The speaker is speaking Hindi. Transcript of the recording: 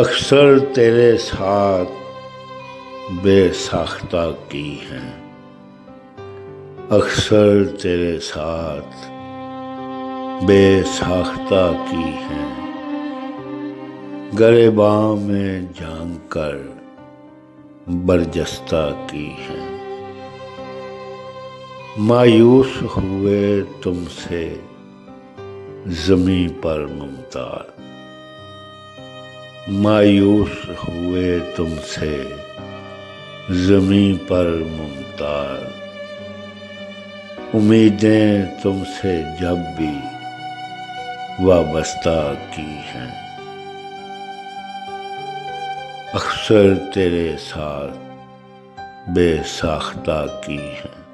अक्सर तेरे साथ बेसाख्ता की हैं, अक्सर तेरे साथ बेसाख्ता की हैं, गरेबां में झांक कर बरजस्ता की हैं। मायूस हुए तुमसे ज़मीं पर मुमताज़, मायूस हुए तुमसे ज़मीं पर मुमताज़, उम्मीदें तुमसे जब भी वाबस्ता की हैं। अक्सर तेरे साथ बेसाख्ता की हैं।